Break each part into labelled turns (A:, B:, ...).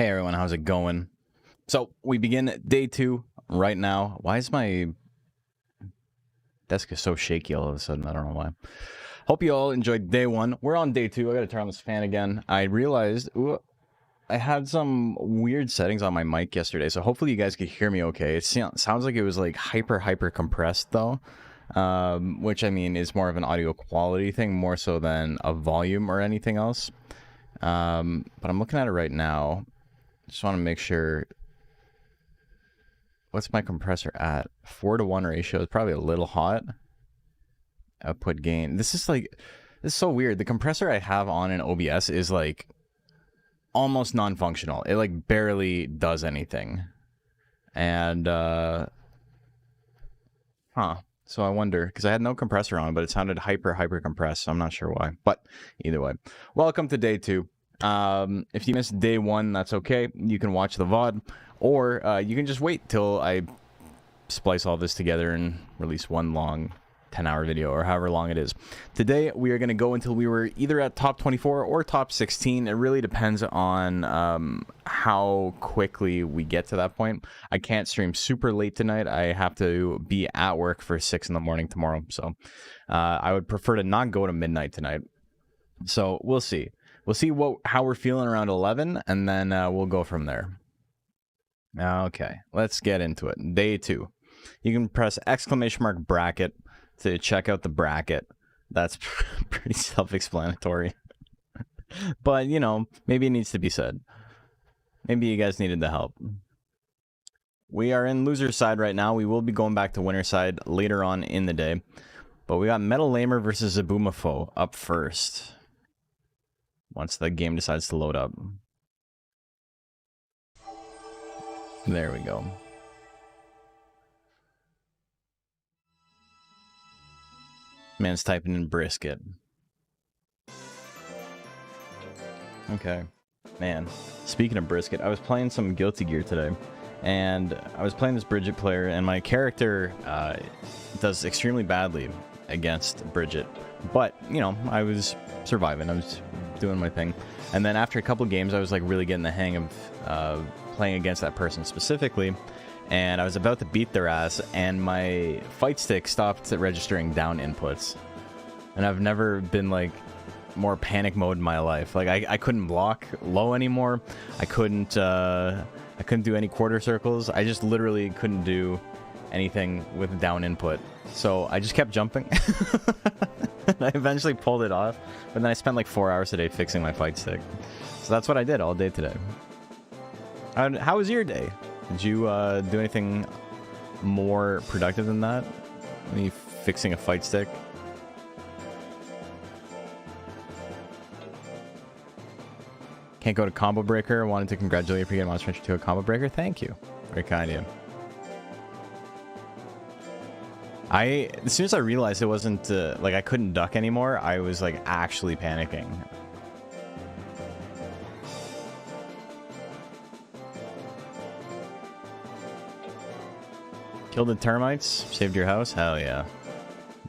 A: Hey everyone, how's it going? So we begin day 2 right now. Why is my desk so shaky all of a sudden? I don't know why. Hope you all enjoyed day 1. We're on day 2. I gotta turn on this fan again. I realized I had some weird settings on my mic yesterday, so hopefully you guys could hear me okay. It sounds like it was like hyper compressed though, which I mean is more of an audio quality thing more so than a volume or anything else. But I'm looking at it right now. Just want to make sure. What's my compressor at? 4:1 ratio is probably a little hot. Output gain. This is so weird. The compressor I have on in OBS is like almost non-functional. It like barely does anything. And So I wonder, because I had no compressor on, but it sounded hyper compressed. So I'm not sure why. But either way, welcome to day 2. If you missed day 1, that's okay. You can watch the VOD, or you can just wait till I splice all this together and release one long 10-hour video, or however long it is. Today, we are going to go until we were either at top 24 or top 16. It really depends on how quickly we get to that point. I can't stream super late tonight. I have to be at work for 6 in the morning tomorrow, so I would prefer to not go to midnight tonight. So we'll see. We'll see how we're feeling around 11, and then we'll go from there. Okay, let's get into it. Day 2. You can press ! bracket to check out the bracket. That's pretty self-explanatory. But, you know, maybe it needs to be said. Maybe you guys needed the help. We are in loser side right now. We will be going back to winner side later on in the day. But we got Metal Lamer versus Zabumafo up first. Once the game decides to load up. There we go. Man's typing in brisket. Okay. Man, speaking of brisket, I was playing some Guilty Gear today. And I was playing this Bridget player, and my character does extremely badly against Bridget. But, you know, I was surviving. I was doing my thing. And then after a couple games, I was like really getting the hang of playing against that person specifically. And I was about to beat their ass, and my fight stick stopped registering down inputs. And I've never been like more panic mode in my life. Like I couldn't block low anymore. I couldn't do any quarter circles. I just literally couldn't do anything with down input. So I just kept jumping. I eventually pulled it off, but then I spent like 4 hours a day fixing my fight stick. So that's what I did all day today. How was your day? Did you do anything more productive than that? Are you fixing a fight stick? Can't go to Combo Breaker. Wanted to congratulate you for getting Monster Hunter 2 a Combo Breaker. Thank you. Very kind of you. As soon as I realized it wasn't, like I couldn't duck anymore, I was like actually panicking. Killed the termites? Saved your house? Hell yeah.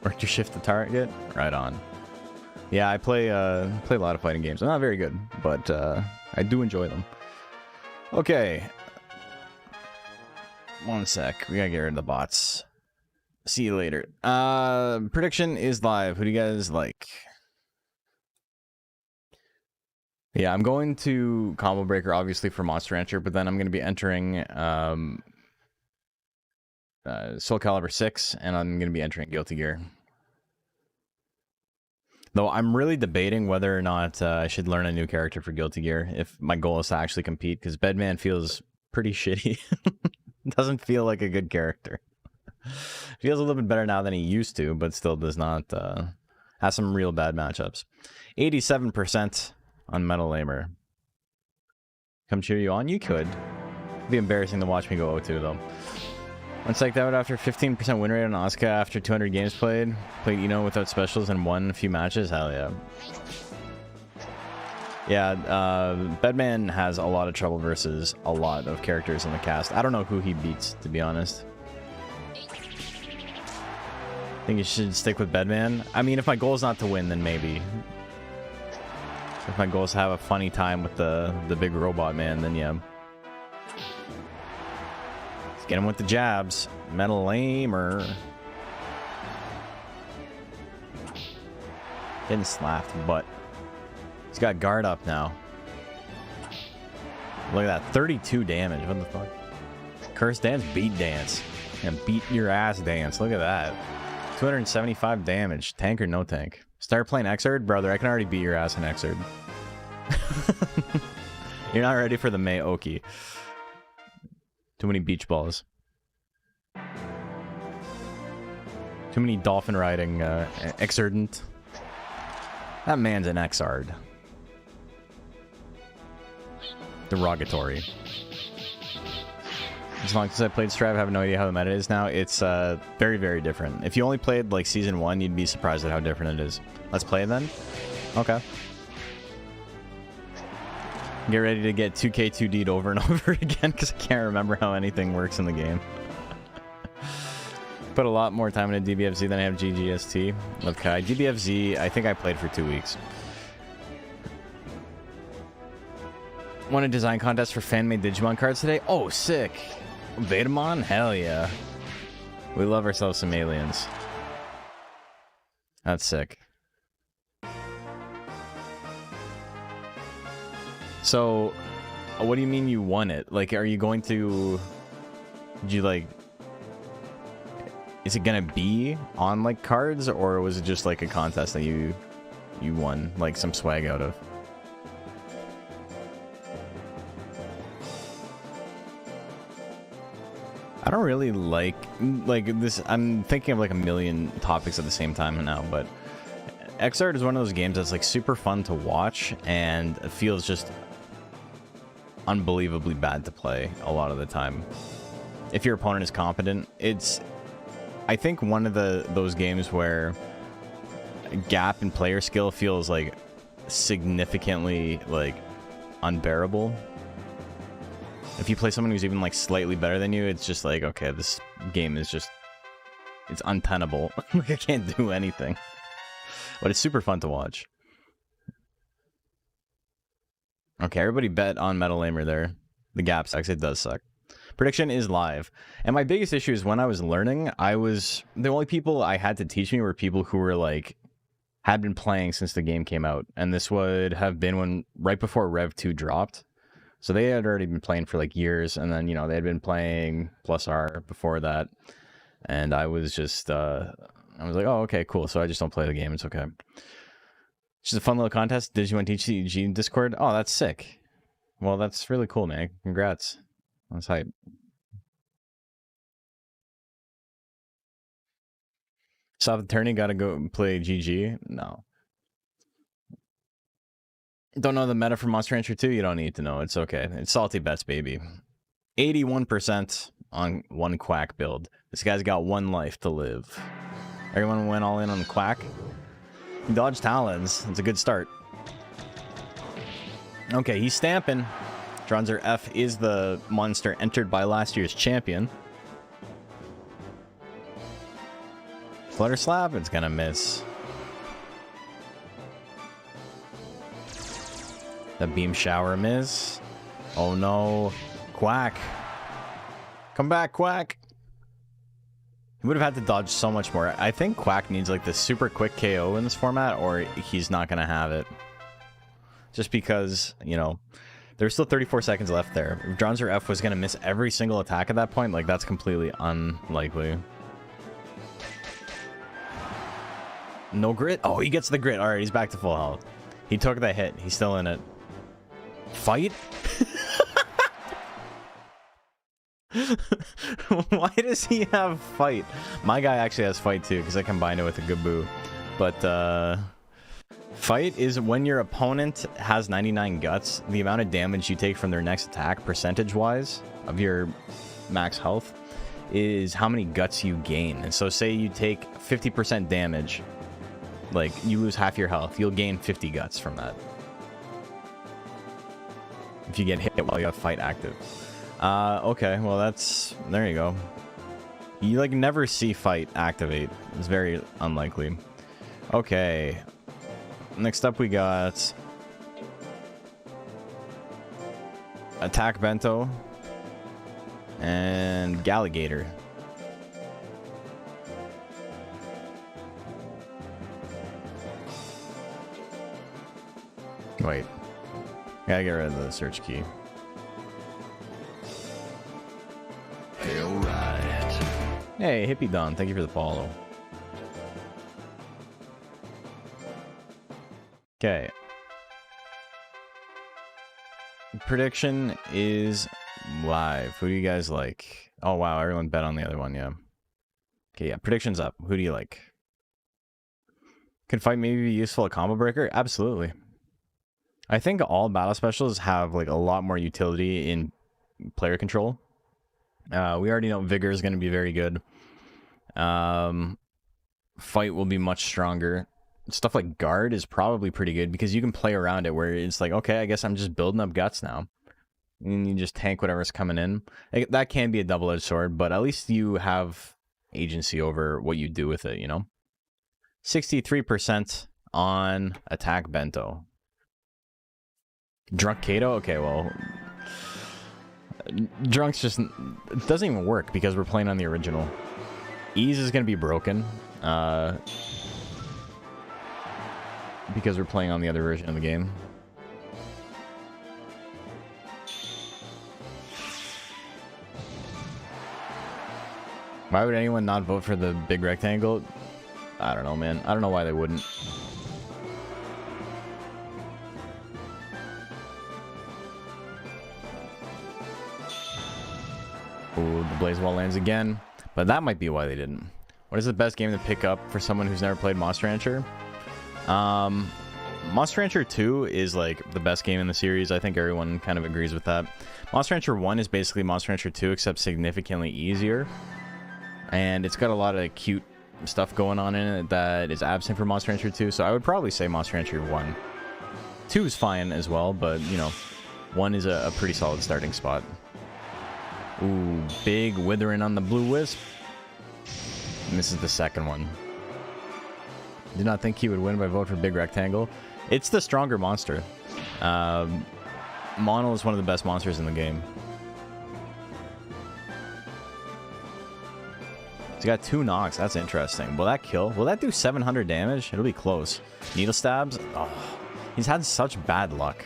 A: Worked your shift to target? Right on. Yeah, I play a lot of fighting games. I'm not very good, but I do enjoy them. Okay. One sec. We gotta get rid of the bots. See you later. Prediction is live. Who do you guys like? Yeah, I'm going to Combo Breaker, obviously, for Monster Hunter, but then I'm going to be entering Soul Calibur 6, and I'm going to be entering Guilty Gear. Though I'm really debating whether or not I should learn a new character for Guilty Gear, if my goal is to actually compete, because Bedman feels pretty shitty. Doesn't feel like a good character. Feels a little bit better now than he used to, but still does not have some real bad matchups. 87% on Metal Lamer. Come cheer you on? You could. It'd be embarrassing to watch me go 0-2 though. One psyched out after 15% win rate on Asuka after 200 games played. Played Eno without specials and won a few matches. Hell yeah. Yeah, Bedman has a lot of trouble versus a lot of characters in the cast. I don't know who he beats, to be honest. Think you should stick with Bedman? I mean, if my goal is not to win, then maybe. So if my goal is to have a funny time with the big robot man, then yeah. Let's get him with the jabs. Metal Lamer. Getting slapped, but he's got guard up now. Look at that, 32 damage. What the fuck? Curse dance, beat dance, and beat your ass dance. Look at that. 275 damage. Tank or no tank? Start playing Xrd? Brother, I can already beat your ass in Xrd. You're not ready for the Maoki. Too many beach balls. Too many dolphin riding Xrdant. That man's an Xrd. Derogatory. As long as I played Strive, I have no idea how the meta is now. It's very, very different. If you only played like Season 1, you'd be surprised at how different it is. Let's play then? Okay. Get ready to get 2K2D'd over and over again because I can't remember how anything works in the game. Put a lot more time into DBFZ than I have GGST. Okay, DBFZ, I think I played for 2 weeks. Won a design contest for fan-made Digimon cards today? Oh, sick. Betamon? Hell yeah. We love ourselves some aliens. That's sick. So, what do you mean you won it? Like, are you going to... Did you, like... Is it gonna be on, like, cards? Or was it just, like, a contest that you won, like, some swag out of? I don't really like this. I'm thinking of like a million topics at the same time now, but Xrd is one of those games that's like super fun to watch and it feels just unbelievably bad to play a lot of the time. If your opponent is competent, it's I think one of those games where gap in player skill feels like significantly like unbearable. If you play someone who's even like slightly better than you, it's just like, okay, this game is just, it's untenable. Like I can't do anything. But it's super fun to watch. Okay, everybody bet on Metal Lamer there. The gap sucks, it does suck. Prediction is live. And my biggest issue is when I was learning, the only people I had to teach me were people who were like, had been playing since the game came out. And this would have been right before Rev 2 dropped. So they had already been playing for like years, and then, you know, they had been playing Plus R before that. And I was just, I was like, oh, okay, cool. So I just don't play the game. It's okay. It's just a fun little contest. Digimon TCG Discord. Oh, that's sick. Well, that's really cool, man. Congrats. That's hype. South Attorney gotta go play GG? No. Don't know the meta for Monster Rancher 2? You don't need to know. It's okay. It's salty bets, baby. 81% on one Quack build. This guy's got one life to live. Everyone went all in on Quack. He dodged Talons. It's a good start. Okay, he's stamping. Dronzer F is the monster entered by last year's champion. Flutter Slap, it's gonna miss. The beam shower miss. Oh no. Quack. Come back, Quack. He would have had to dodge so much more. I think Quack needs like the super quick KO in this format, or he's not going to have it. Just because, you know, there's still 34 seconds left there. If Dronzer F was going to miss every single attack at that point, like that's completely unlikely. No grit? Oh, he gets the grit. All right, he's back to full health. He took the hit. He's still in it. Fight? Why does he have fight? My guy actually has fight too, because I combined it with a Gaboo. But fight is when your opponent has 99 guts, the amount of damage you take from their next attack, percentage-wise, of your max health, is how many guts you gain. And so say you take 50% damage, like you lose half your health, you'll gain 50 guts from that. If you get hit while you have fight active. Okay, well that's, there you go. You like never see fight activate. It's very unlikely. Okay. Next up we got Attack Bento, and Galligator. Wait. Gotta get rid of the search key.
B: Alright.
A: Hey, Hippie Don, thank you for the follow. Okay. Prediction is live. Who do you guys like? Oh, wow, everyone bet on the other one, yeah. Okay, yeah, prediction's up. Who do you like? Could fight maybe be useful at Combo Breaker? Absolutely. I think all battle specials have like a lot more utility in player control. We already know Vigor is going to be very good. Fight will be much stronger. Stuff like Guard is probably pretty good because you can play around it where it's like, okay, I guess I'm just building up Guts now. And you just tank whatever's coming in. Like, that can be a double-edged sword, but at least you have agency over what you do with it, you know? 63% on Attack Bento. Drunk Kato? Okay, well... Drunk's just... It doesn't even work because we're playing on the original. Ease is going to be broken. Because we're playing on the other version of the game. Why would anyone not vote for the big rectangle? I don't know, man. I don't know why they wouldn't. Ooh, the Blaze Wall lands again. But that might be why they didn't. What is the best game to pick up for someone who's never played Monster Rancher? Monster Rancher 2 is like the best game in the series. I think everyone kind of agrees with that. Monster Rancher 1 is basically Monster Rancher 2 except significantly easier. And it's got a lot of cute stuff going on in it that is absent from Monster Rancher 2. So I would probably say Monster Rancher 1. 2 is fine as well, but you know, 1 is a pretty solid starting spot. Ooh, big withering on the Blue Wisp. And this is the second one. Did not think he would win by vote for Big Rectangle. It's the stronger monster. Mono is one of the best monsters in the game. He's got 2 knocks. That's interesting. Will that kill? Will that do 700 damage? It'll be close. Needle stabs? Oh, he's had such bad luck.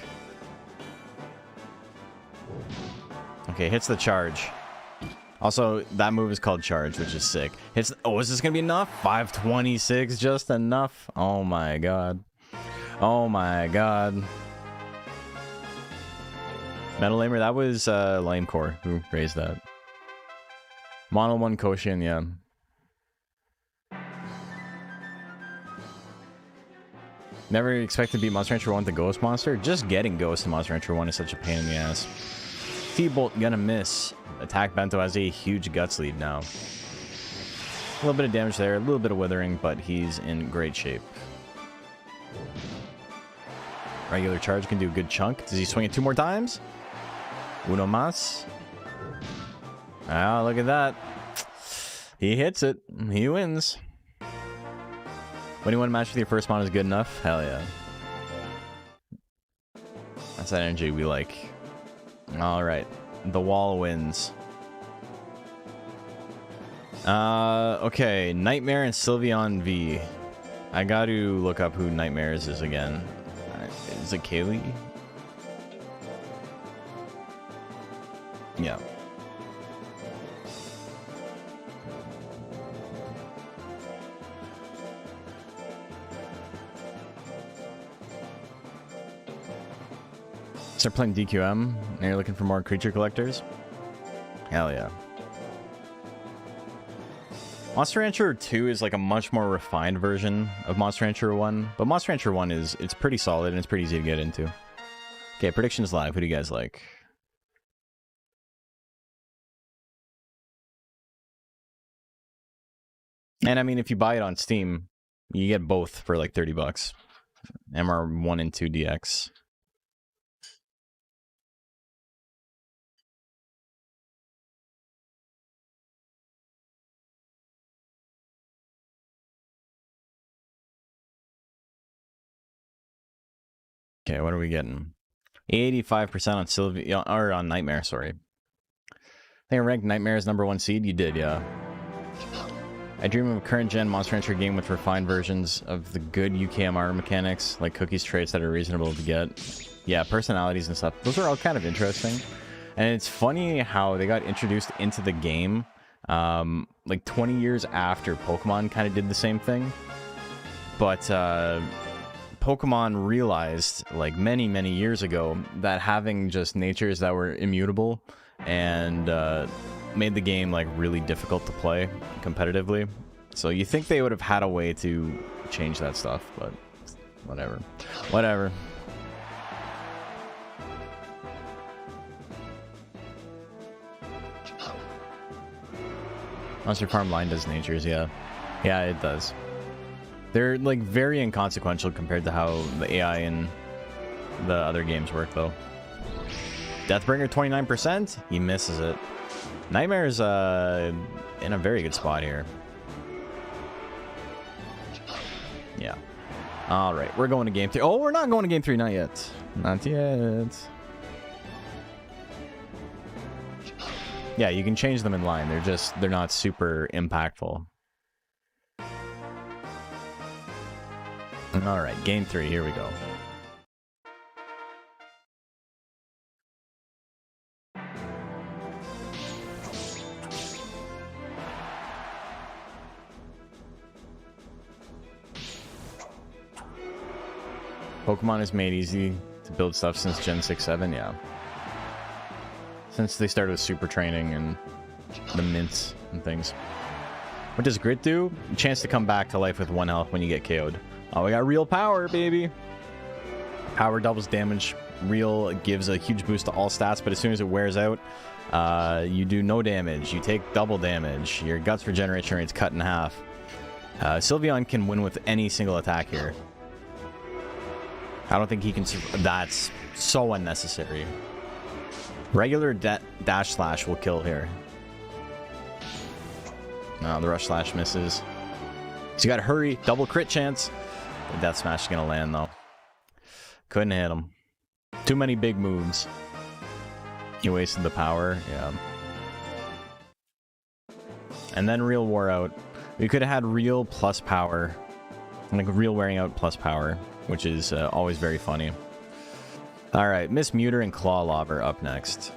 A: Okay, hits the charge. Also, that move is called Charge, which is sick. Hits. Oh, is this gonna be enough? 526, just enough. Oh my god. Oh my god. Metal Lamer, that was Lamecore who raised that. Mono 1 Koshian, yeah. Never expect to beat Monster Rancher 1 with the Ghost Monster. Just getting Ghost in Monster Rancher 1 is such a pain in the ass. T-Bolt gonna miss. Attack Bento has a huge Guts lead now. A little bit of damage there, a little bit of withering, but he's in great shape. Regular charge can do a good chunk. Does he swing it 2 more times? Uno mas. Ah, look at that. He hits it. He wins. When you want to match with your first mon is good enough? Hell yeah. That's that energy we like. Alright. The wall wins. Okay. Nightmare and Sylveon V. I got to look up who Nightmares is again. Is it Kaylee? Yeah. Start playing DQM and you're looking for more creature collectors? Hell yeah. Monster Rancher 2 is like a much more refined version of Monster Rancher 1, but Monster Rancher 1 it's pretty solid and it's pretty easy to get into. Okay, predictions live. Who do you guys like? And I mean, if you buy it on Steam, you get both for like 30 bucks. MR1 and 2 DX. Okay, what are we getting? 85% on Sylveon, or on Nightmare, sorry. I think I ranked Nightmare as #1 seed. You did, yeah. I dream of a current-gen Monster Hunter game with refined versions of the good UKMR mechanics, like cookies traits that are reasonable to get. Yeah, personalities and stuff. Those are all kind of interesting. And it's funny how they got introduced into the game, like 20 years after Pokemon kind of did the same thing. But Pokemon realized, like many, many years ago, that having just natures that were immutable and made the game like really difficult to play competitively. So you think they would have had a way to change that stuff, but whatever. Whatever. Monster Farm Line does natures, yeah. Yeah, it does. They're like very inconsequential compared to how the AI in the other games work, though. Deathbringer 29%? He misses it. Nightmare's in a very good spot here. Yeah. Alright, we're going to game 3. Oh, we're not going to game 3, not yet. Not yet. Yeah, you can change them in line. They're not super impactful. Alright, game 3, here we go. Pokemon is made easy to build stuff since Gen 6-7, yeah. Since they started with super training and the mints and things. What does Grit do? A chance to come back to life with 1 health when you get KO'd. Oh, we got real power, baby. Power doubles damage. Real gives a huge boost to all stats, but as soon as it wears out, you do no damage. You take double damage. Your guts regeneration rate's cut in half. Sylveon can win with any single attack here. I don't think he can... That's so unnecessary. Regular dash slash will kill here. No, the rush slash misses. So you gotta hurry. Double crit chance. The death smash is gonna land, though. Couldn't hit him. Too many big moves. You wasted the power. Yeah. And then real wore out. We could have had real plus power. Like real wearing out plus power, which is always very funny. Alright, Miss Mutter and Claw Lobber up next.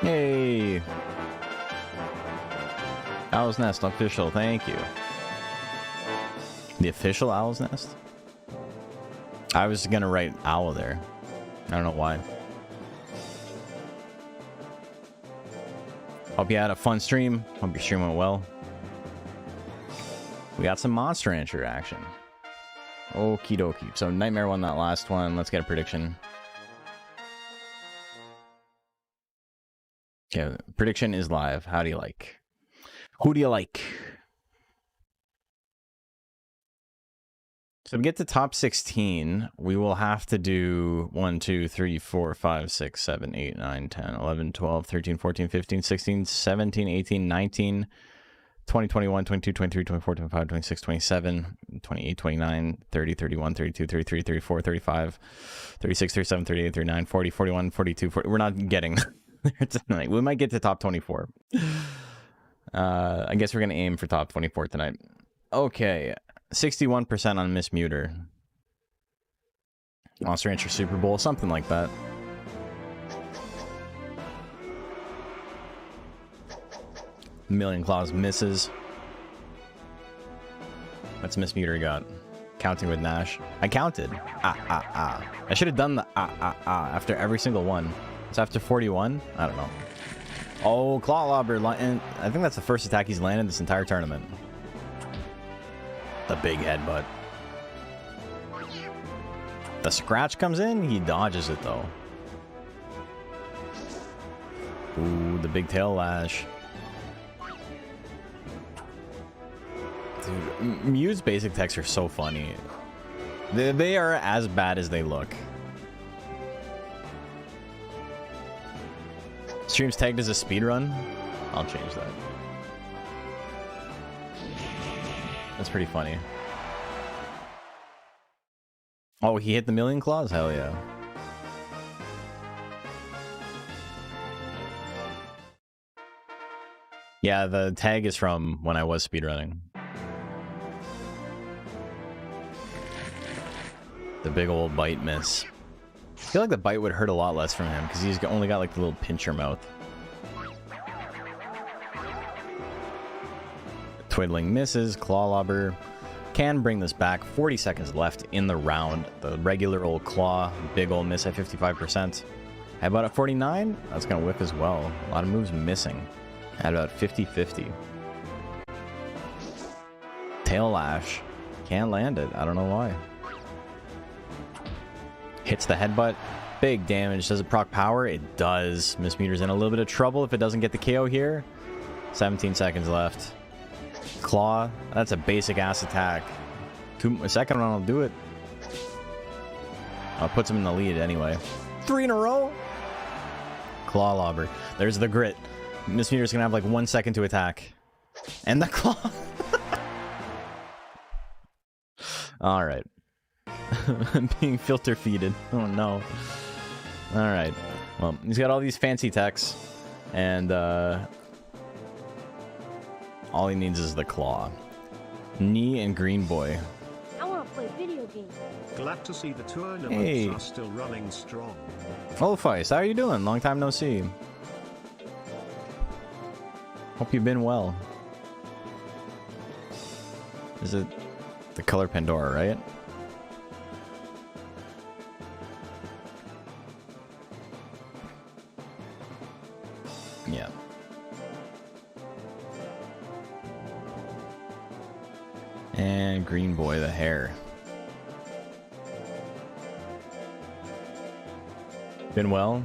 A: Hey! Owl's Nest official, thank you. The official Owl's Nest? I was gonna write owl there. I don't know why. Hope you had a fun stream. Hope your stream went well. We got some Monster Rancher action. Okie dokie. So Nightmare won that last one. Let's get a prediction. Yeah, prediction is live. How do you like? Who do you like? So to get to top 16, we will have to do 1, 2, 3, 4, 5, 6, 7, 8, 9, 10, 11, 12, 13, 14, 15, 16, 17, 18, 19, 20, 21, 22, 23, 24, 25, 26, 27, 28, 29, 30, 31, 32, 33, 34, 35, 36, 37, 38, 39, 40, 41, 42, 40. We're not getting there tonight. We might get to top 24. I guess we're going to aim for top 24 tonight. Okay. 61% on Miss Mutter. Monster Rancher Super Bowl, something like that. Million Claws misses. That's Miss Mutter got. Counting with Nash. I counted. I should have done the after every single one. It's after 41? I don't know. Oh, Claw Lobber. I think that's the first attack he's landed this entire tournament. The big headbutt. The scratch comes in, he dodges it though. Ooh, the big tail lash. Dude, Mew's basic attacks are so funny. They are as bad as they look. Stream's tagged as a speedrun? I'll change that. That's pretty funny. Oh, he hit the million claws? Hell yeah. Yeah, the tag is from when I was speedrunning. The big old bite miss. I feel like the bite would hurt a lot less from him because he's only got like the little pincher mouth. Twiddling misses, claw lobber. Can bring this back. 40 seconds left in the round. The regular old claw, big old miss at 55%. How about at 49? That's going to whip as well. A lot of moves missing. At about 50-50. Tail lash. Can't land it. I don't know why. Hits the headbutt. Big damage. Does it proc power? It does. Miss Muter's in a little bit of trouble if it doesn't get the KO here. 17 seconds left. Claw. That's a basic ass attack. A second one will do it. Oh, it puts him in the lead anyway. 3 in a row. Claw lobber. There's the grit. Miss Muter's gonna have like 1 second to attack. And the claw. Alright. I'm being filter feeded. Oh no. Alright. Well, he's got all these fancy techs. And all he needs is the claw. Knee and Green Boy.
B: I want to play video games.
C: Glad to see the tournaments are still running strong.
A: Olfeist, how are you doing? Long time no see. Hope you've been well. Is it the color Pandora, right? Yeah. And Green Boy, the hair. Been well.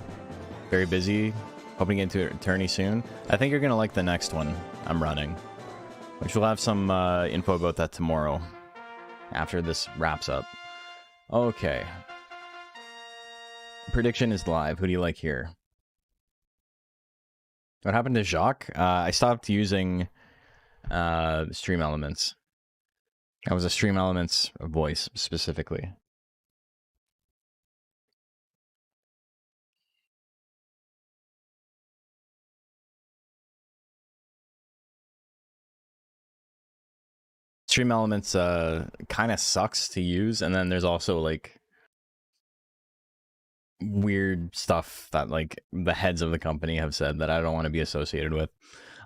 A: Very busy. Hoping to get into attorney soon. I think you're going to like the next one I'm running. Which we'll have some info about that tomorrow. After this wraps up. Okay. Prediction is live. Who do you like here? What happened to Jacques? I stopped using Stream Elements. That was a Stream Elements voice, specifically. Stream Elements kind of sucks to use, and then there's also, like, weird stuff that, like, the heads of the company have said that I don't want to be associated with.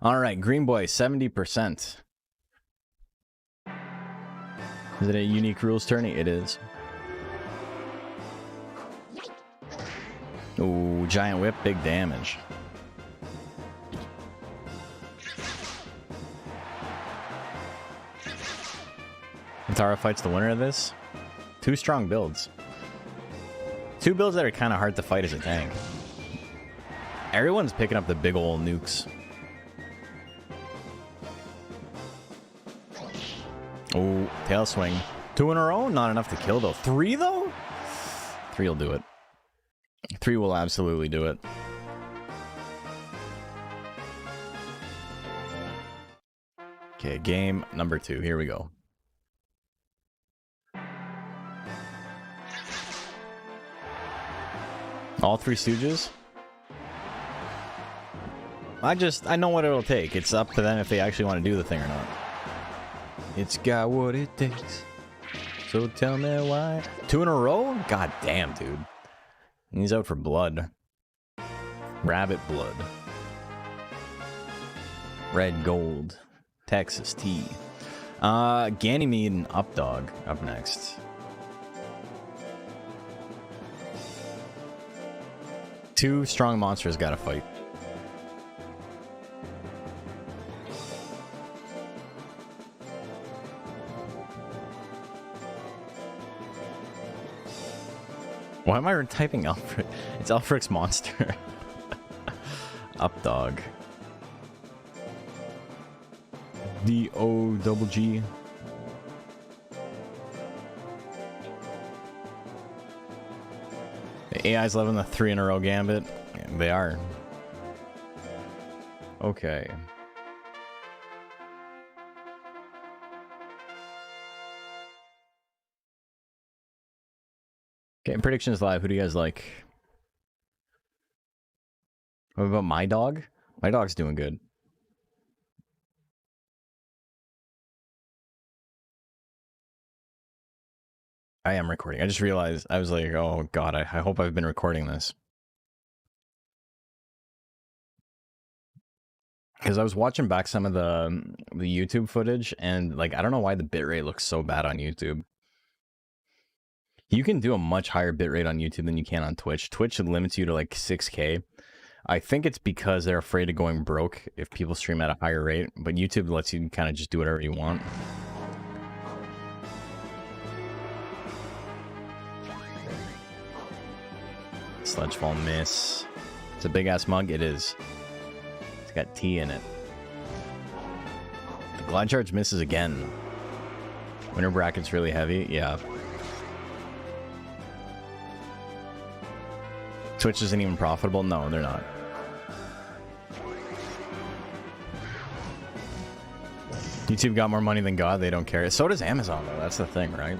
A: Alright, Green Boy, 70%. Is it a unique rules tourney? It is. Ooh, giant whip, big damage. Lara fights the winner of this. 2 strong builds. 2 builds that are kind of hard to fight as a tank. Everyone's picking up the big ol' nukes. Oh, tail swing. 2 in a row? Not enough to kill, though. 3, though? 3 will do it. 3 will absolutely do it. Okay, game number 2. Here we go. All 3 Stooges? I know what it'll take. It's up to them if they actually want to do the thing or not. It's got what it takes. So tell me why. 2 in a row? God damn, dude. He's out for blood. Rabbit blood. Red gold. Texas tea. Ganymede and Updog up next. Two strong monsters gotta fight. Why am I typing Alfred? It's Alfred's monster. Updog. D-O-double-G. The AI's loving the 3 in a row gambit. Yeah, they are. Okay. Okay, predictions live. Who do you guys like? What about my dog? My dog's doing good. I am recording. I just realized, I was like, oh god, I hope I've been recording this. Because I was watching back some of the YouTube footage, and like, I don't know why the bitrate looks so bad on YouTube. You can do a much higher bitrate on YouTube than you can on Twitch. Twitch limits you to like 6K. I think it's because they're afraid of going broke if people stream at a higher rate, but YouTube lets you kind of just do whatever you want. Sledgefall miss. It's a big ass mug. It is. It's got tea in it. The glide charge misses again. Winter bracket's really heavy. Yeah. Twitch isn't even profitable. No, they're not. YouTube got more money than God. They don't care. So does Amazon, though. That's the thing, right?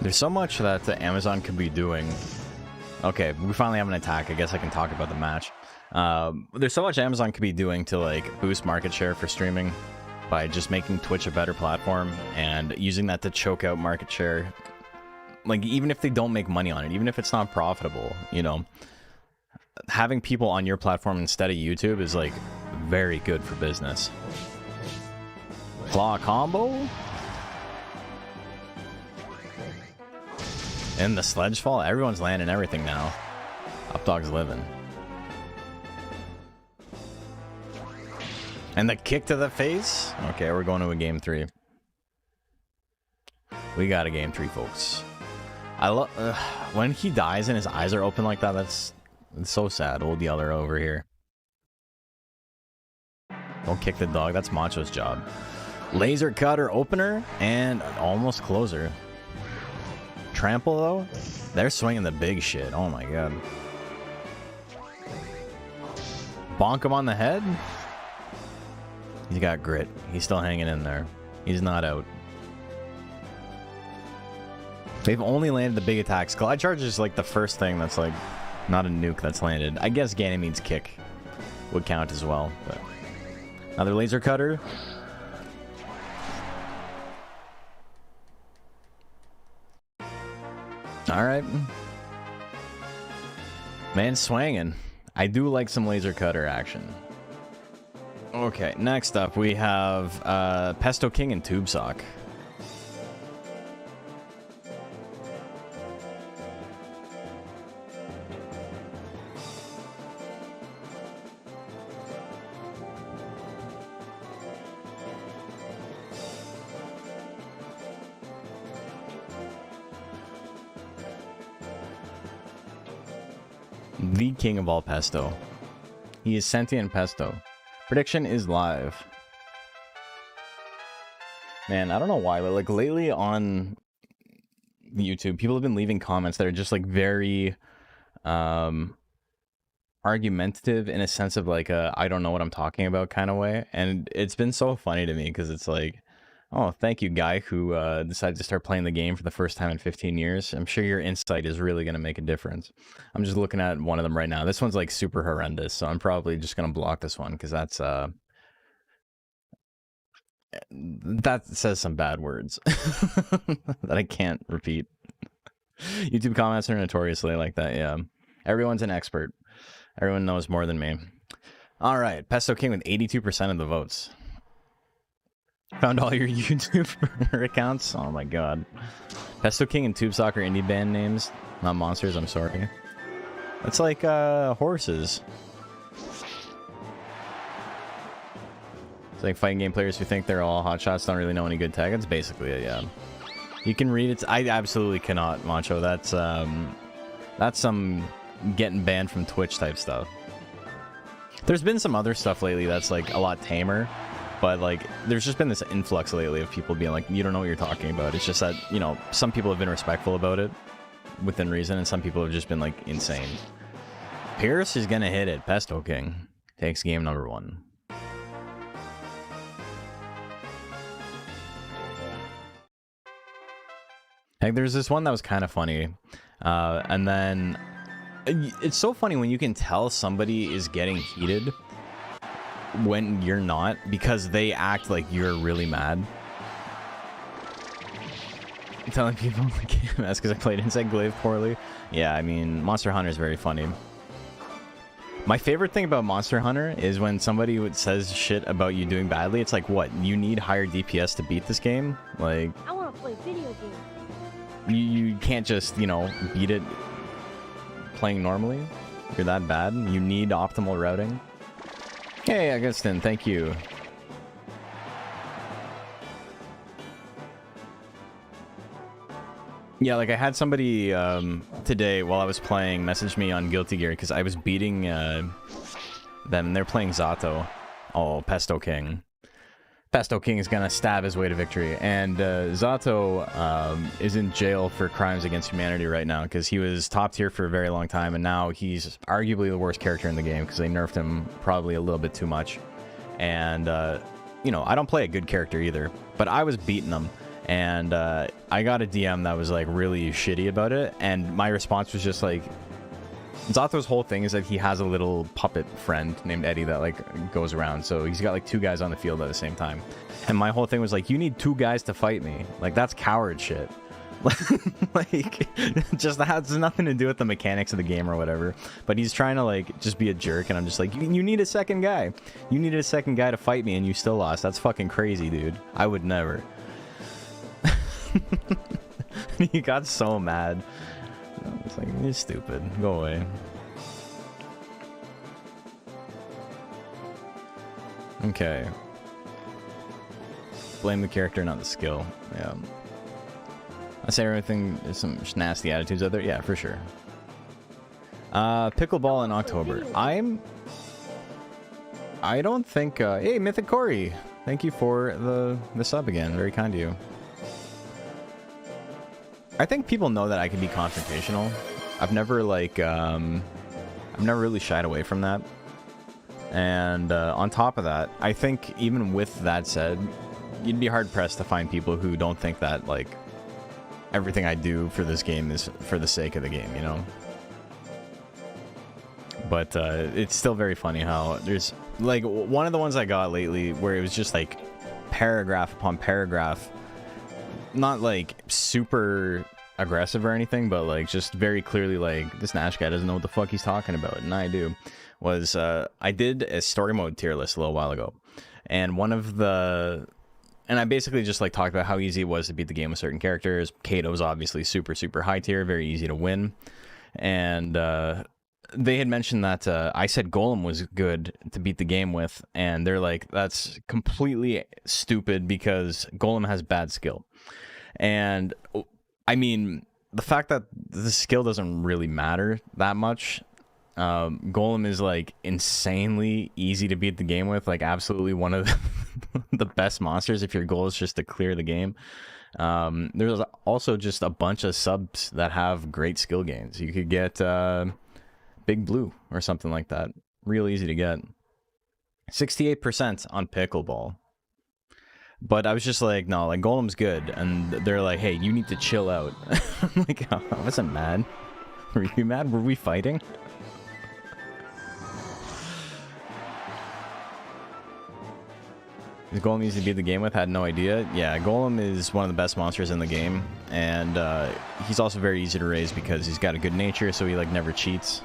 A: There's so much that Amazon could be doing. Okay, we finally have an attack. I guess I can talk about the match. There's so much Amazon could be doing to like boost market share for streaming by just making Twitch a better platform and using that to choke out market share. Like, even if they don't make money on it, even if it's not profitable, you know, having people on your platform instead of YouTube is like very good for business. Claw combo? And the sledge fall? Everyone's landing everything now. Updog's living. And the kick to the face? Okay, we're going to a game 3. We got a game 3, folks. I love when he dies and his eyes are open like that. That's so sad. Old Yeller over here. Don't kick the dog. That's Macho's job. Laser cutter opener and almost closer. Trample though, they're swinging the big shit. Oh my god. Bonk him on the head. He's got grit. He's still hanging in there. He's not out. They've only landed the big attacks. Glide charge is like the first thing that's like not a nuke that's landed. I guess Ganymede's kick would count as well. But another laser cutter. Alright. Man swanging. I do like some laser cutter action. Okay, next up we have Pesto King and Tube Sock. The king of all Pesto. He is sentient Pesto. Prediction is live. Man, I don't know why, but like lately on YouTube, people have been leaving comments that are just like very argumentative in a sense of like a I don't know what I'm talking about kind of way. And it's been so funny to me because it's like, oh, thank you, guy who decided to start playing the game for the first time in 15 years. I'm sure your insight is really going to make a difference. I'm just looking at one of them right now. This one's like super horrendous, so I'm probably just going to block this one because that's that says some bad words that I can't repeat. YouTube comments are notoriously like that, yeah. Everyone's an expert. Everyone knows more than me. All right, Pesto King with 82% of the votes. Found all your YouTube accounts? Oh my god. Pesto King and Tube Soccer indie band names. Not monsters, I'm sorry. That's like horses. It's like fighting game players who think they're all hotshots don't really know any good tag. That's basically it, yeah. You can read it. I absolutely cannot, Macho. That's some getting banned from Twitch type stuff. There's been some other stuff lately that's like a lot tamer. But, like, there's just been this influx lately of people being like, you don't know what you're talking about. It's just that, you know, some people have been respectful about it. within reason, and some people have just been like insane. Pierce is gonna hit it. Pesto King takes game number 1. Like, there's this one that was kind of funny, and then it's so funny when you can tell somebody is getting heated when you're not, because they act like you're really mad. I'm telling people that's because I played Insect Glaive poorly. Yeah, I mean, Monster Hunter is very funny. My favorite thing about Monster Hunter is when somebody says shit about you doing badly. It's like, what? You need higher DPS to beat this game? Like,
B: I want to play video games.
A: you can't just, you know, beat it playing normally. You're that bad. You need optimal routing. Hey, Augustin, thank you. Yeah, like I had somebody today while I was playing message me on Guilty Gear because I was beating them and they're playing Zato. Oh, Pesto King. Pesto King is gonna stab his way to victory, and Zato is in jail for crimes against humanity right now because he was top tier for a very long time, and now he's arguably the worst character in the game because they nerfed him probably a little bit too much. And you know, I don't play a good character either, but I was beating him, and I got a DM that was like really shitty about it, and my response was just like, Zato's whole thing is that he has a little puppet friend named Eddie that like goes around, so he's got like 2 guys on the field at the same time, and my whole thing was like, you need 2 guys to fight me. Like, that's coward shit. Like, just that has nothing to do with the mechanics of the game or whatever, but he's trying to like just be a jerk, and I'm just like, you need a second guy. You needed a second guy to fight me and you still lost. That's fucking crazy, dude. I would never. He got so mad. It's like, you're stupid. Go away. Okay. Blame the character, not the skill. Yeah. I say everything, there's some nasty attitudes out there. Yeah, for sure. Pickleball in October. I don't think... hey, Mythic Corey! Thank you for the sub again. Very kind of you. I think people know that I can be confrontational. I've never, like, I've never really shied away from that. And on top of that, I think even with that said, you'd be hard-pressed to find people who don't think that, like, everything I do for this game is for the sake of the game, you know? But it's still very funny how there's, like, one of the ones I got lately where it was just, like, paragraph upon paragraph, not like super aggressive or anything, but like just very clearly like, this Nash guy doesn't know what the fuck he's talking about, and I do. Was I did a story mode tier list a little while ago, and and I basically just like talked about how easy it was to beat the game with certain characters. Kato's obviously super high tier, very easy to win, and they had mentioned that I said Golem was good to beat the game with, and they're like, that's completely stupid because Golem has bad skill. And I mean, the fact that the skill doesn't really matter that much. Golem is like insanely easy to beat the game with, like absolutely one of the best monsters if your goal is just to clear the game. There's also just a bunch of subs that have great skill gains. You could get Big Blue or something like that. Real easy to get. 68% on Pickleball. But I was just like, no, like, Golem's good. And they're like, hey, you need to chill out. I'm like, oh, I wasn't mad. Were you mad? Were we fighting? Is Golem easy to beat the game with? Had no idea. Yeah, Golem is one of the best monsters in the game. And he's also very easy to raise because he's got a good nature, so he, like, never cheats.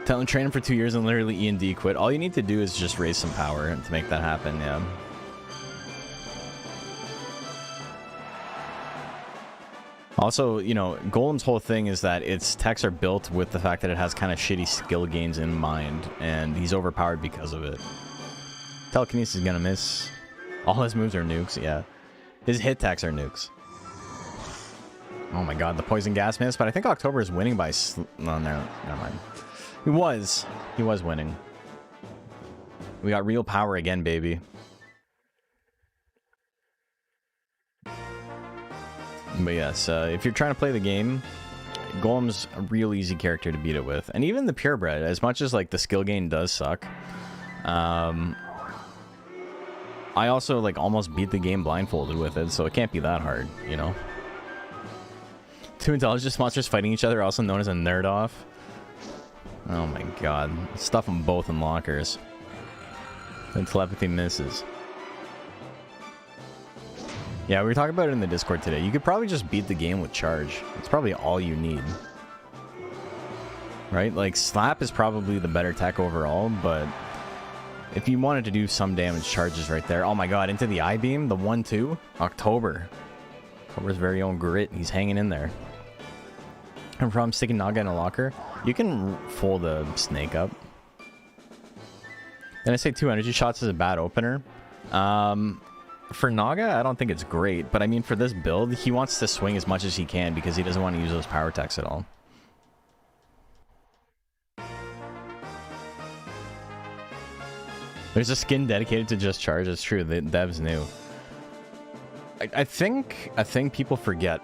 A: Tell him train him for 2 years and literally E&D quit. All you need to do is just raise some power to make that happen, yeah. Also, you know, Golem's whole thing is that its techs are built with the fact that it has kind of shitty skill gains in mind, and he's overpowered because of it. Telekinesis is gonna miss. All his moves are nukes, yeah. His hit techs are nukes. Oh my god, the poison gas miss, but I think October is winning by... No, never mind. He was winning. We got real power again, baby. But yes, if you're trying to play the game, Golem's a real easy character to beat it with. And even the purebred, as much as like the skill gain does suck, I also like almost beat the game blindfolded with it, so it can't be that hard, you know? Two intelligence monsters fighting each other, also known as a nerd off. Oh my god. Stuff them both in lockers. And telepathy misses. Yeah, we were talking about it in the Discord today. You could probably just beat the game with charge. It's probably all you need. Right? Like, slap is probably the better tech overall, but if you wanted to do some damage, charge is right there. Oh my god, into the I-beam, the 1-2. October's very own Grit. He's hanging in there. And from sticking Naga in a locker, you can fold a snake up. Then I say 2 energy shots is a bad opener. For Naga, I don't think it's great, but I mean, for this build, he wants to swing as much as he can because he doesn't want to use those power techs at all. There's a skin dedicated to just charge. It's true. The devs knew. I think a thing people forget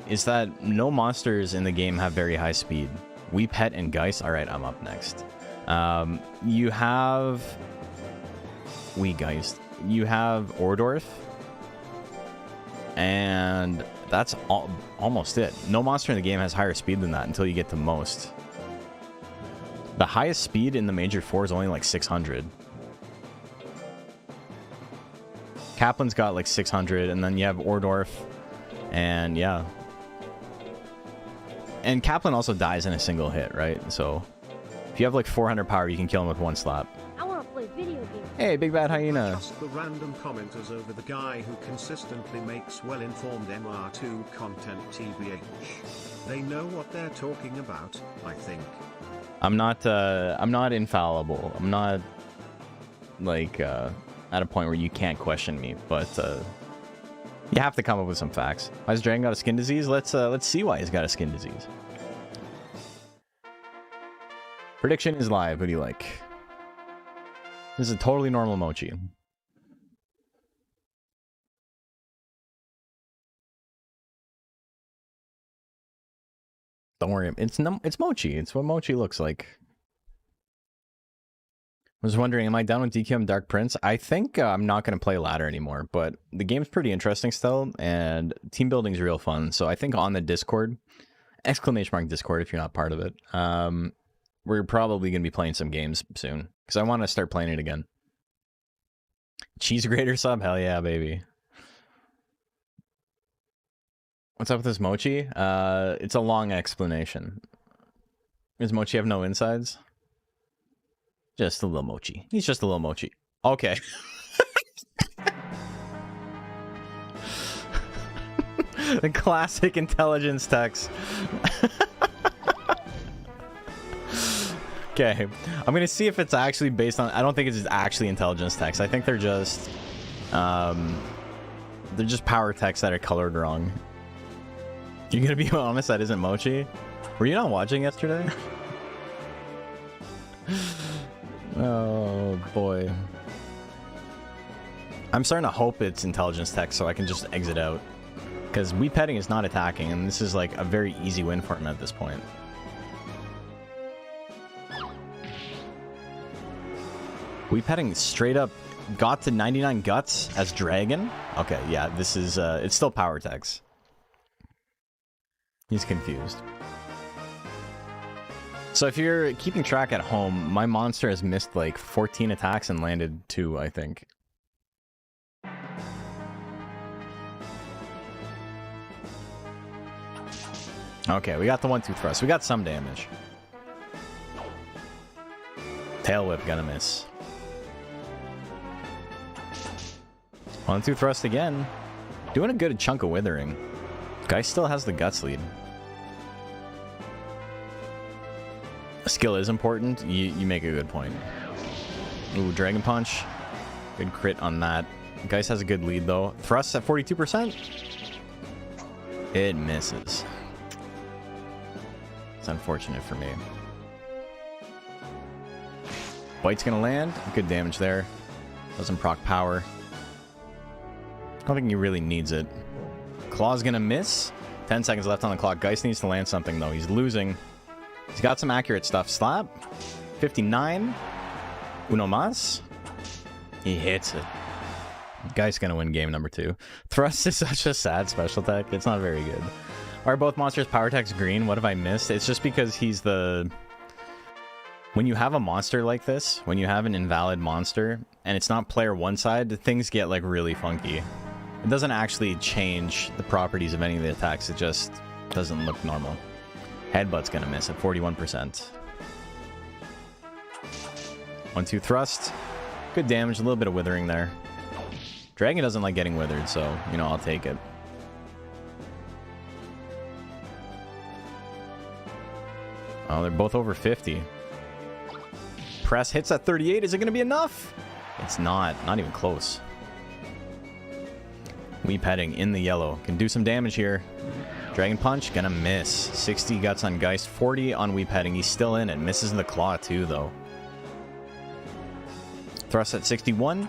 A: is that no monsters in the game have very high speed. Weepet and Geist. All right, I'm up next. You have Geist. You have Ordorf, and that's almost it. No monster in the game has higher speed than that until you get to most. The highest speed in the major 4 is only like 600. Kaplan's got like 600, and then you have Ordorf, and yeah. And Kaplan also dies in a single hit, right? So if you have like 400 power, you can kill him with 1 slap.
B: I want to play video games.
A: Hey, Big Bad Hyena.
C: Just the random commenters over the guy who consistently makes well-informed MR2 content TBH. They know what they're talking about, I think.
A: I'm not infallible. I'm not like at a point where you can't question me, but you have to come up with some facts. Why has Dragon got a skin disease? Let's see why he's got a skin disease. Prediction is live. Who do you like? This is a totally normal mochi. Don't worry, it's mochi. It's what mochi looks like. I was wondering, am I down with DQM Dark Prince? I think I'm not going to play ladder anymore, but the game's pretty interesting still, and team building's real fun. So I think on the Discord, ! Discord if you're not part of it, we're probably going to be playing some games soon, because I want to start playing it again. Cheese grater sub? Hell yeah, baby. What's up with this mochi? It's a long explanation. Does mochi have no insides? Just a little mochi. He's just a little mochi. Okay. The classic intelligence text. Okay. I'm gonna see if it's actually based on... I don't think it's actually intelligence text. I think they're just power texts that are colored wrong. You're gonna be honest, that isn't mochi? Were you not watching yesterday? Oh boy. I'm starting to hope it's intelligence text so I can just exit out. Because Weepetting is not attacking, and this is like a very easy win for him at this point. Weepetting straight up got to 99 guts as Dragon? Okay, yeah, this is, it's still power text. He's confused. So if you're keeping track at home, my monster has missed like 14 attacks and landed 2, I think. Okay, we got the 1-2 thrust. We got some damage. Tail whip gonna miss. 1-2 thrust again. Doing a good chunk of withering. Guy still has the guts lead. Skill is important. You make a good point. Ooh, Dragon Punch. Good crit on that. Geist has a good lead, though. Thrust at 42%. It misses. It's unfortunate for me. Bite's gonna land. Good damage there. Doesn't proc power. I don't think he really needs it. Claw's gonna miss. 10 seconds left on the clock. Geist needs to land something, though. He's losing. He's got some accurate stuff. Slap. 59. Uno mas. He hits it. Geist's gonna win game number 2. Thrust is such a sad special tech. It's not very good. Are both monsters power techs green? What have I missed? It's just because he's the... When you have a monster like this, when you have an invalid monster, and it's not player one side, things get like really funky. It doesn't actually change the properties of any of the attacks, it just doesn't look normal. Headbutt's gonna miss at 41%. 1-2 thrust. Good damage, a little bit of withering there. Dragon doesn't like getting withered, so, you know, I'll take it. Oh, they're both over 50. Press hits at 38. Is it going to be enough? It's not. Not even close. Weep heading in the yellow. Can do some damage here. Dragon Punch, gonna miss. 60 guts on Geist, 40 on Weep heading. He's still in it. Misses in the claw too, though. Thrust at 61.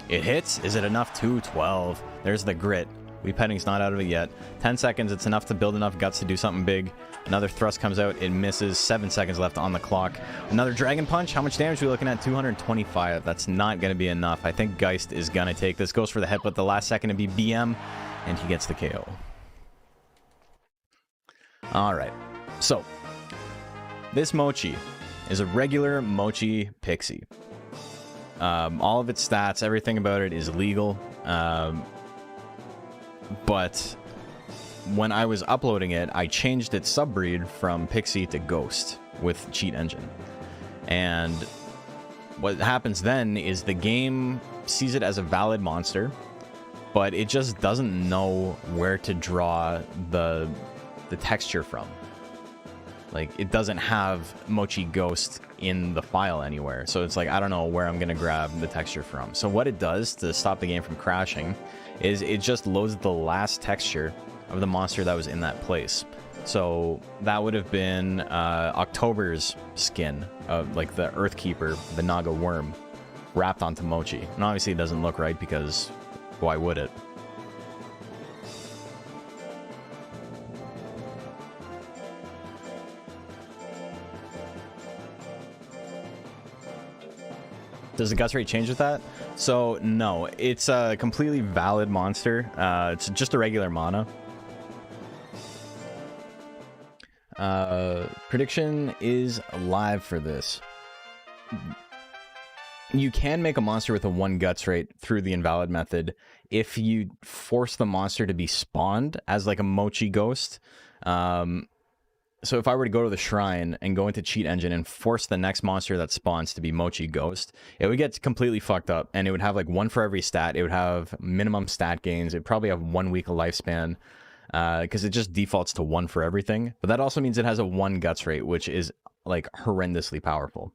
A: It hits. Is it enough? 212. There's the grit. Weep heading's not out of it yet. 10 seconds. It's enough to build enough guts to do something big. Another thrust comes out. It misses. 7 seconds left on the clock. Another Dragon Punch. How much damage are we looking at? 225. That's not going to be enough. I think Geist is going to take this. Goes for the headbutt the last second to be BM. And he gets the KO. Alright. So, this Mochi is a regular Mochi Pixie. All of its stats, everything about it is legal. But when I was uploading it, I changed its subbreed from Pixie to Ghost with Cheat Engine. And what happens then is the game sees it as a valid monster, but it just doesn't know where to draw the texture from. Like, it doesn't have Mochi Ghost in the file anywhere. So it's like, I don't know where I'm going to grab the texture from. So what it does to stop the game from crashing is it just loads the last texture of the monster that was in that place. So that would have been October's skin of like the Earthkeeper, the Naga worm, wrapped onto Mochi. And obviously it doesn't look right because why would it? Does the guts rate change with that? So, no. It's a completely valid monster. It's just a regular mana. Prediction is live for this. You can make a monster with a 1 guts rate through the invalid method if you force the monster to be spawned as like a Mochi Ghost. So if I were to go to the shrine and go into Cheat Engine and force the next monster that spawns to be Mochi Ghost, it would get completely fucked up, and it would have like 1 for every stat. It would have minimum stat gains. It would probably have 1 week of lifespan, because it just defaults to 1 for everything. But that also means it has a 1 guts rate, which is like horrendously powerful.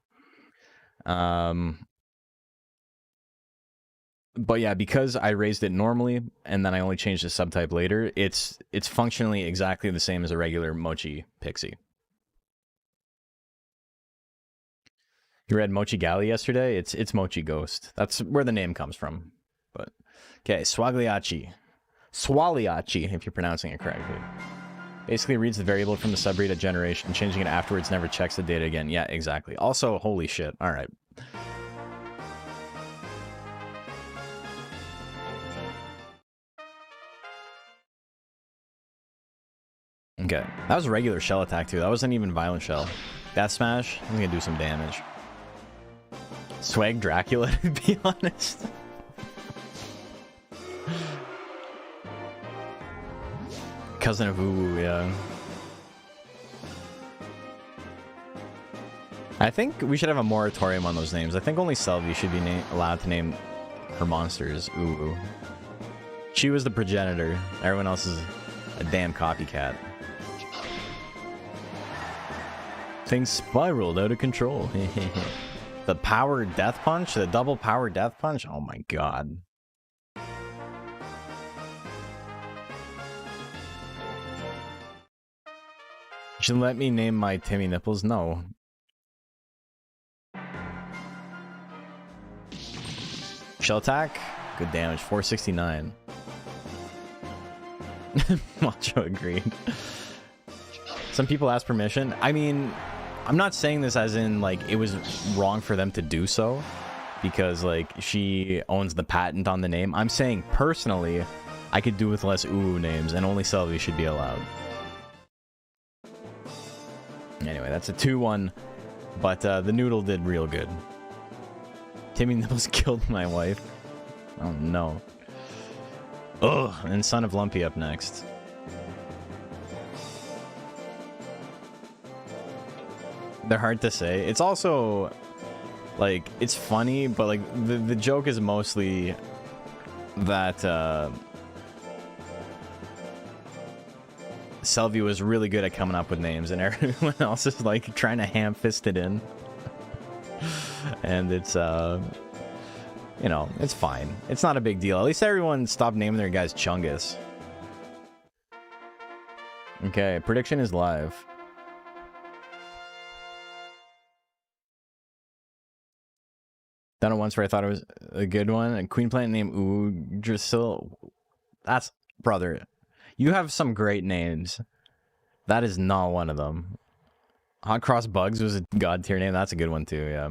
A: But yeah, because I raised it normally and then I only changed the subtype later, it's functionally exactly the same as a regular Mochi Pixie. You read Mochi Galley yesterday? It's Mochi Ghost. That's where the name comes from. But okay, Swagliachi. Swaliachi, if you're pronouncing it correctly. Basically reads the variable from the subbreed at generation, changing it afterwards never checks the data again. Yeah, exactly. Also, holy shit. Alright. Okay, that was a regular shell attack too. That wasn't even violent shell. Death Smash, I'm gonna do some damage. Swag Dracula, to be honest. Cousin of Uwu, yeah. I think we should have a moratorium on those names. I think only Sylvie should be allowed to name her monsters Uwu. She was the progenitor. Everyone else is a damn copycat. Things spiraled out of control. The power death punch? The double power death punch? Oh my god. Should let me name my Timmy nipples? No. Shell attack? Good damage. 469. Macho agreed. Some people ask permission. I mean, I'm not saying this as in, like, it was wrong for them to do so, because, like, she owns the patent on the name. I'm saying, personally, I could do with less ooh names, and only Sylvie should be allowed. Anyway, that's a 2-1, but the noodle did real good. Timmy Nipples killed my wife. Oh, no. Ugh, and Son of Lumpy up next. They're hard to say. It's also, like, it's funny, but, like, the joke is mostly that, Sylvie was really good at coming up with names, and everyone else is, like, trying to ham-fist it in. And it's, you know, it's fine. It's not a big deal. At least everyone stopped naming their guys Chungus. Okay, prediction is live. Done it once where I thought it was a good one. A queen plant named Dracula. That's, brother. You have some great names. That is not one of them. Hot Cross Bugs was a god tier name. That's a good one too, yeah.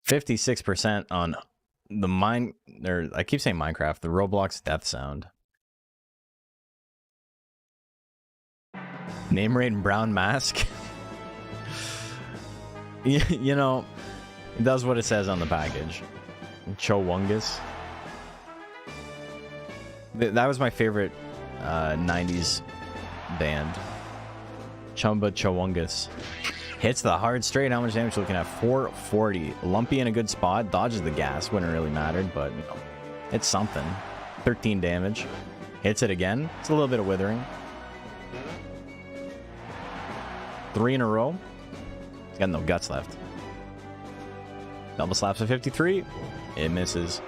A: 56% on the I keep saying Minecraft, the Roblox death sound. Name rate and brown mask. You know, it does what it says on the package. Cho-wongus. That was my favorite 90s band. Cho-wongus. Hits the hard straight. How much damage looking at? 440. Lumpy in a good spot. Dodges the gas. Wouldn't really mattered, but you know, it's something. 13 damage. Hits it again. It's a little bit of withering. 3 in a row. He's got no guts left. Double slaps at 53. It misses.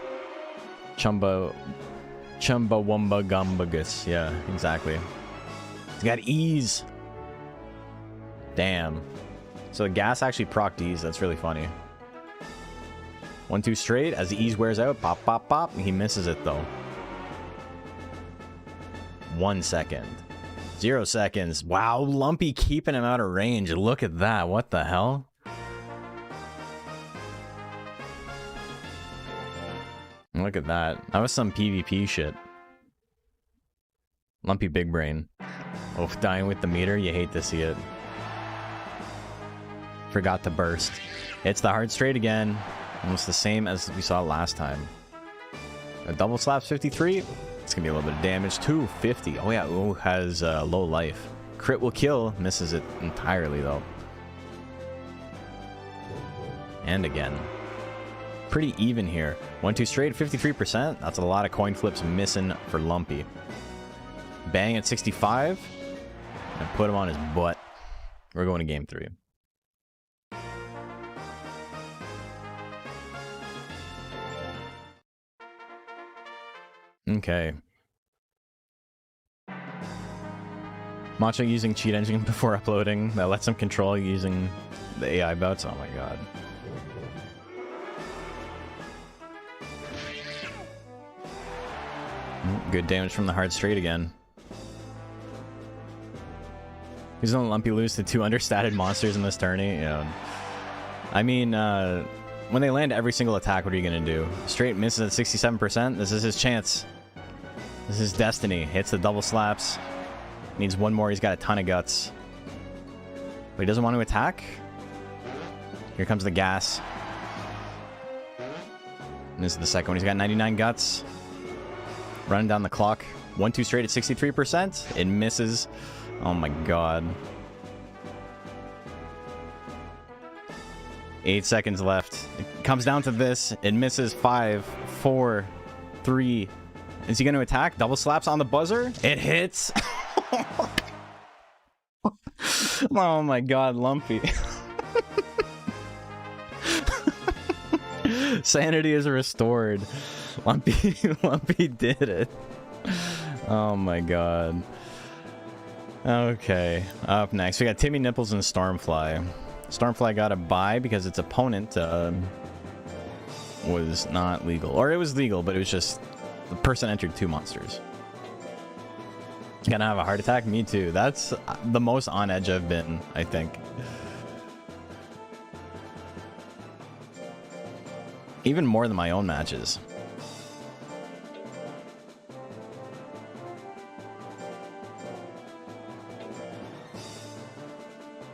A: Chumbawamba Gumbagus. Yeah, exactly. He's got ease. Damn. So the gas actually procced ease. That's really funny. 1-2 straight. As the ease wears out, pop, pop, pop. He misses it though. 1 second. 0 seconds. Wow, Lumpy keeping him out of range. Look at that. What the hell? Look at that. That was some PvP shit. Lumpy big brain. Oh, dying with the meter. You hate to see it. Forgot to burst. It's the hard straight again. Almost the same as we saw last time. A double slaps 53. It's gonna be a little bit of damage. 250. Oh yeah, Ooh has low life. Crit will kill. Misses it entirely though. And again. Pretty even here. 1-2 straight, 53%. That's a lot of coin flips missing for Lumpy. Bang at 65. And put him on his butt. We're going to game 3. Okay. Macho using cheat engine before uploading. That lets him control using the AI bots. Oh my god. Good damage from the hard straight again. He's gonna Lumpy lose to 2 understated monsters in this tourney. Yeah. I mean, when they land every single attack, what are you gonna do? Straight misses at 67%. This is his chance. This is destiny. Hits the double slaps. Needs one more. He's got a ton of guts. But he doesn't want to attack. Here comes the gas. And this is the second one. He's got 99 guts. Running down the clock. 1-2 straight at 63%. It misses. Oh my god. 8 seconds left. It comes down to this. It misses. 5, 4, 3. Is he going to attack? Double slaps on the buzzer. It hits. Oh my god, Lumpy. Sanity is restored. Lumpy did it. Oh my god. Okay, up next we got Timmy Nipples and Stormfly. Stormfly got a bye because its opponent was not legal. Or it was legal, but it was just the person entered 2 monsters. Gonna have a heart attack? Me too. That's the most on edge I've been, I think. Even more than my own matches.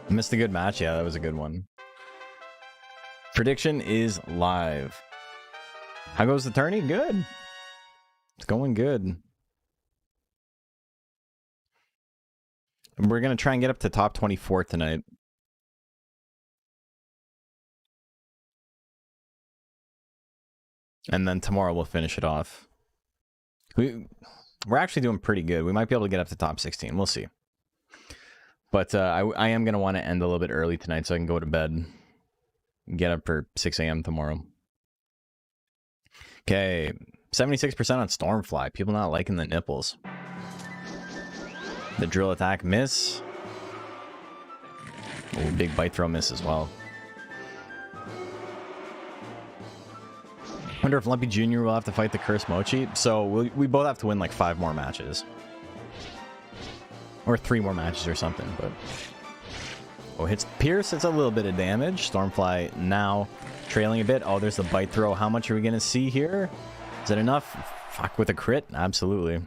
A: Missed a good match? Yeah, that was a good one. Prediction is live. How goes the tourney? Good. It's going good. And we're going to try and get up to top 24 tonight. And then tomorrow we'll finish it off. We're actually doing pretty good. We might be able to get up to top 16. We'll see. But I am going to want to end a little bit early tonight so I can go to bed. Get up for 6 a.m. tomorrow. Okay. 76% on Stormfly. People not liking the nipples. The drill attack miss. Oh, big bite throw miss as well. Wonder if Lumpy Jr. will have to fight the Cursed Mochi. So we both have to win like 5 more matches. Or 3 more matches or something, but... Oh, hits Pierce. It's a little bit of damage. Stormfly now trailing a bit. Oh, there's the bite throw. How much are we going to see here? Is it enough? Fuck, with a crit? Absolutely.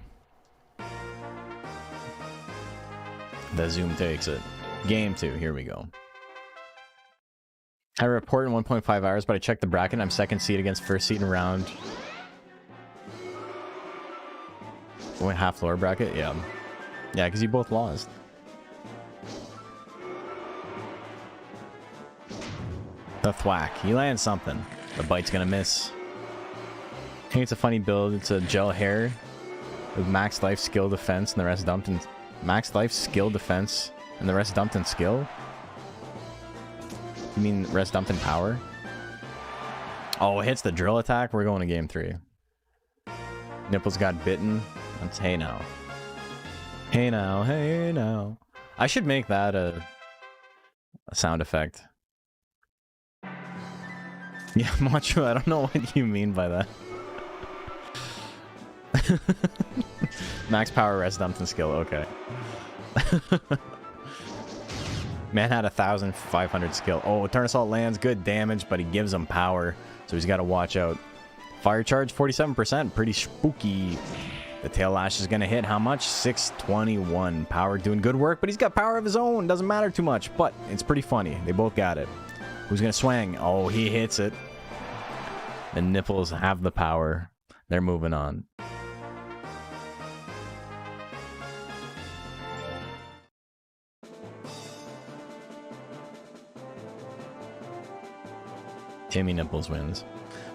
A: The zoom takes it. Game 2. Here we go. I report in 1.5 hours, but I checked the bracket and I'm second seed against first seed in round. Went half lower bracket? Yeah. Yeah, because you both lost. The thwack. He lands something. The bite's gonna miss. I think it's a funny build. It's a gel hair with max life, skill, defense, and the rest dumped in... Max life, skill, defense, and the rest dumped in skill? You mean rest dumped in power? Oh, it hits the drill attack. We're going to game 3. Nipples got bitten. That's hey now. Hey now, hey now. I should make that a sound effect. Yeah, Macho, I don't know what you mean by that. Max power, rest dumped in skill, okay. Man had 1,500 skill. Oh, Turn Assault lands, good damage, but he gives him power, so he's got to watch out. Fire charge, 47%, pretty spooky. The tail lash is going to hit how much? 621. Power doing good work, but he's got power of his own. Doesn't matter too much, but it's pretty funny. They both got it. Who's going to swing? Oh, he hits it. The nipples have the power. They're moving on. Timmy Nipples wins.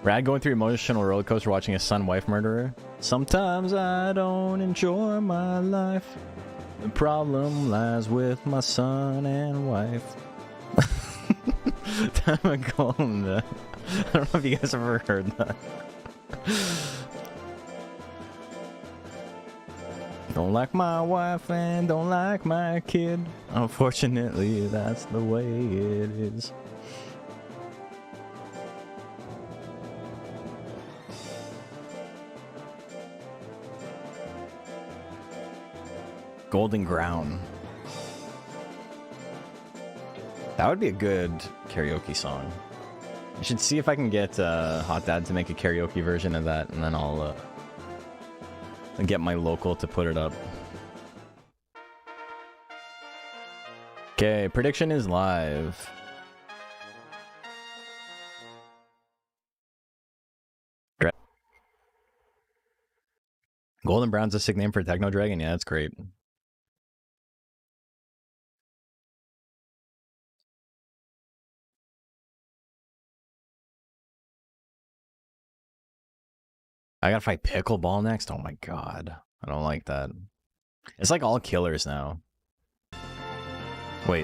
A: Rad going through emotional roller coaster watching a son-wife murderer. Sometimes I don't enjoy my life. The problem lies with my son and wife. Time I call him that. I don't know if you guys ever heard that. Don't like my wife and don't like my kid. Unfortunately, that's the way it is. Golden Ground. That would be a good karaoke song. I should see if I can get Hot Dad to make a karaoke version of that, and then I'll get my local to put it up. Okay, prediction is live. Golden Brown's a sick name for a Techno Dragon? Yeah, that's great. I gotta fight Pickleball next? Oh my god. I don't like that. It's like all killers now.